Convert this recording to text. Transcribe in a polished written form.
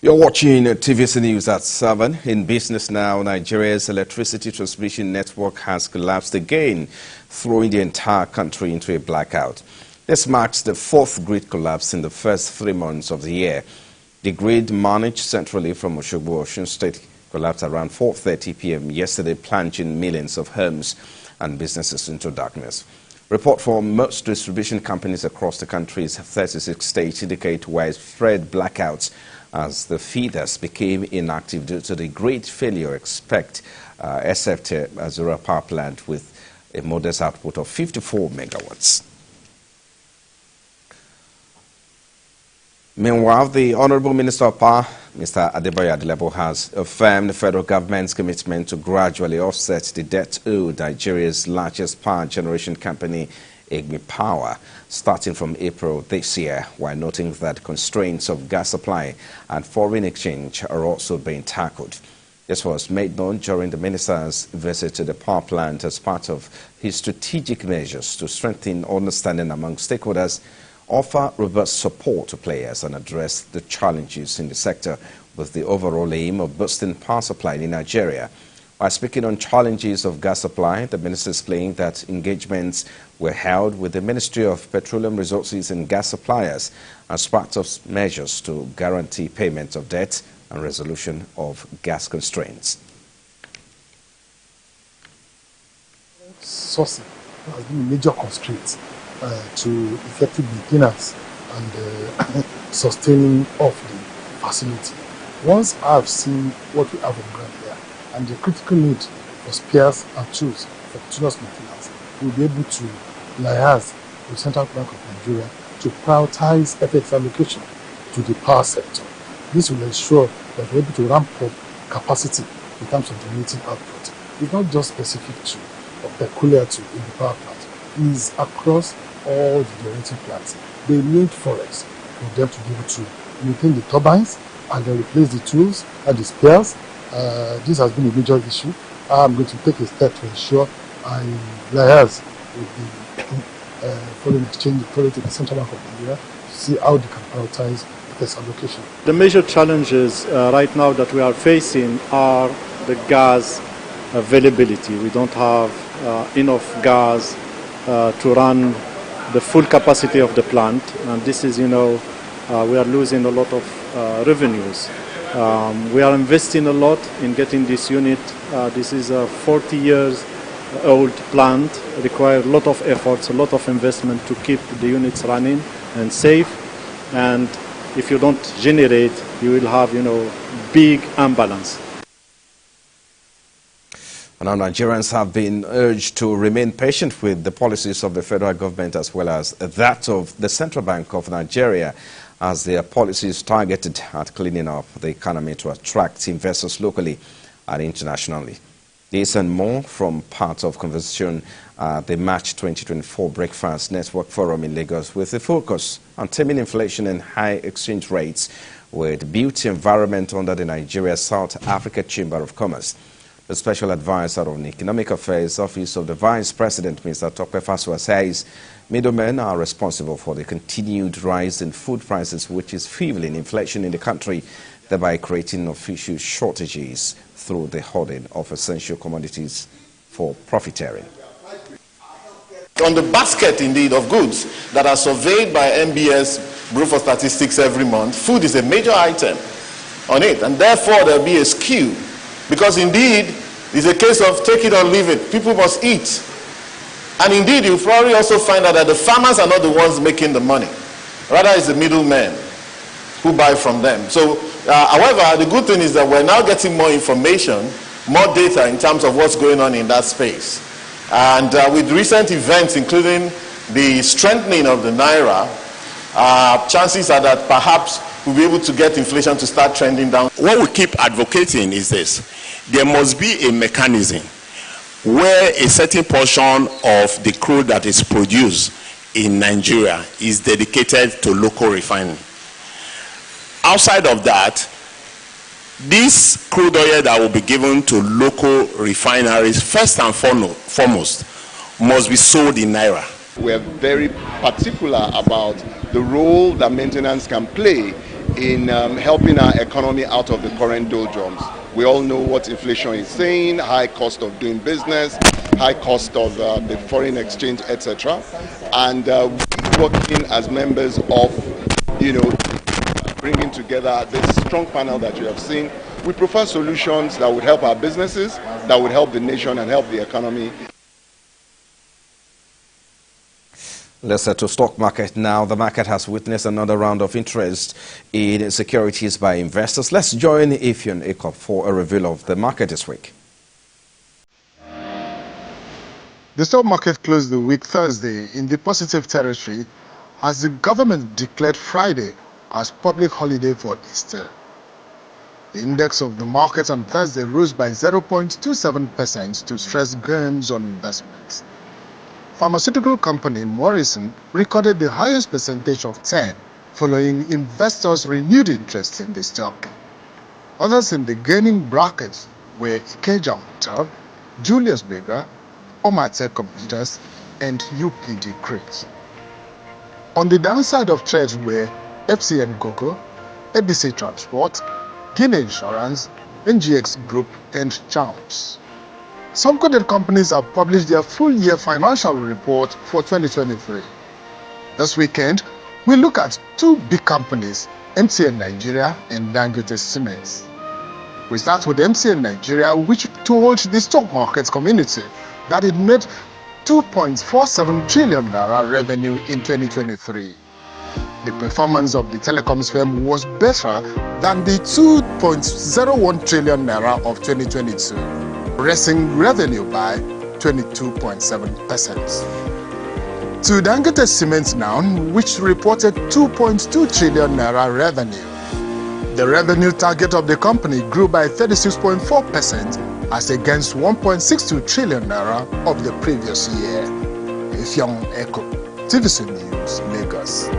You're watching TVC News at 7. In business now, Nigeria's electricity transmission network has collapsed again, throwing the entire country into a blackout. This marks the fourth grid collapse in the first 3 months of the year. The grid, managed centrally from Osogbo, Osun State, collapsed around 4:30 p.m. yesterday, plunging millions of homes and businesses into darkness. Report from most distribution companies across the country's 36 states indicate widespread blackouts as the feeders became inactive due to the great failure except Azura power plant with a modest output of 54 megawatts. Meanwhile, the Honorable Minister of Power, Mr. Adeboye Adelebo, has affirmed the federal government's commitment to gradually offset the debt owed Nigeria's largest power generation company, Igmi Power, starting from April this year, while noting that constraints of gas supply and foreign exchange are also being tackled. This was made known during the minister's visit to the power plant as part of his strategic measures to strengthen understanding among stakeholders, offer robust support to players, and address the challenges in the sector with the overall aim of boosting power supply in Nigeria. While speaking on challenges of gas supply, the minister explained that engagements were held with the Ministry of Petroleum Resources and gas suppliers as part of measures to guarantee payment of debt and resolution of gas constraints. Sourcing has been a major constraint to effective maintenance and sustaining of the facility. Once I've seen what we have on ground here and the critical need for spares and tools for continuous maintenance, we'll be able to liaise with the Central Bank of Nigeria to prioritize FX allocation to the power sector. This will ensure that we're able to ramp up capacity in terms of generating output. It's not just specific to or peculiar to in the power plant. It is across all the generating plants. They need forex for them to be able to maintain the turbines and then replace the tools and the spares. This has been a major issue. I'm going to take a step to ensure I liaise with the foreign exchange authority, the Central Bank of Nigeria, to see how they can prioritize this allocation. The major challenges right now that we are facing are the gas availability. We don't have enough gas to run the full capacity of the plant, and this is, we are losing a lot of revenues. We are investing a lot in getting this unit. This is a 40 years old plant, requires a lot of efforts, a lot of investment to keep the units running and safe. And if you don't generate, you will have, big imbalance. Now, Nigerians have been urged to remain patient with the policies of the federal government as well as that of the Central Bank of Nigeria, as their policies targeted at cleaning up the economy to attract investors locally and internationally. This and more from part of conversation at the March 2024 Breakfast Network Forum in Lagos, with a focus on taming inflation and high exchange rates with built environment under the Nigeria South Africa Chamber of Commerce. The Special Advisor on Economic Affairs, Office of the Vice President, Mr. Tope Fasua, says middlemen are responsible for the continued rise in food prices, which is fueling inflation in the country, thereby creating official shortages through the hoarding of essential commodities for profiteering. On the basket, indeed, of goods that are surveyed by MBS Bureau for Statistics every month, food is a major item on it, and therefore there will be a skew. Because indeed, it's a case of take it or leave it. People must eat. And indeed, you'll probably also find out that the farmers are not the ones making the money. Rather, it's the middlemen who buy from them. So, however, the good thing is that we're now getting more information, more data in terms of what's going on in that space. And with recent events, including the strengthening of the Naira, chances are that perhaps we'll be able to get inflation to start trending down. What we keep advocating is this. There must be a mechanism where a certain portion of the crude that is produced in Nigeria is dedicated to local refining. Outside of that, this crude oil that will be given to local refineries, first and foremost, must be sold in Naira. We are very particular about the role that maintenance can play in helping our economy out of the current doldrums. We all know what inflation is saying, high cost of doing business, high cost of the foreign exchange, etc. And working as members of, bringing together this strong panel that you have seen, we prefer solutions that would help our businesses, that would help the nation and help the economy. Let's head to stock market now. The market has witnessed another round of interest in securities by investors. Let's join Ifeon Ekop for a review of the market this week. The stock market closed the week Thursday in the positive territory as the government declared Friday as public holiday for Easter. The index of the market on Thursday rose by 0.27% to stress gains on investments. Pharmaceutical company Morrison recorded the highest percentage of 10, following investors' renewed interest in the stock. Others in the gaining bracket were Ikeja Hotel, Julius Berger, Omatech Computers, and UPD Crate. On the downside of trades were FCN Cocoa, ABC Transport, Guinea Insurance, NGX Group, and Charms. Some coded companies have published their full-year financial report for 2023. This weekend, we look at two big companies, MTN Nigeria and Dangote Cement. We start with MTN Nigeria, which told the stock market community that it made 2.47 trillion naira revenue in 2023. The performance of the telecoms firm was better than the 2.01 trillion naira of 2022, raising revenue by 22.7%. To Dangote Cement now, which reported 2.2 trillion naira revenue. The revenue target of the company grew by 36.4% as against 1.62 trillion naira of the previous year. Ifeon Ekop, TVC News, Lagos.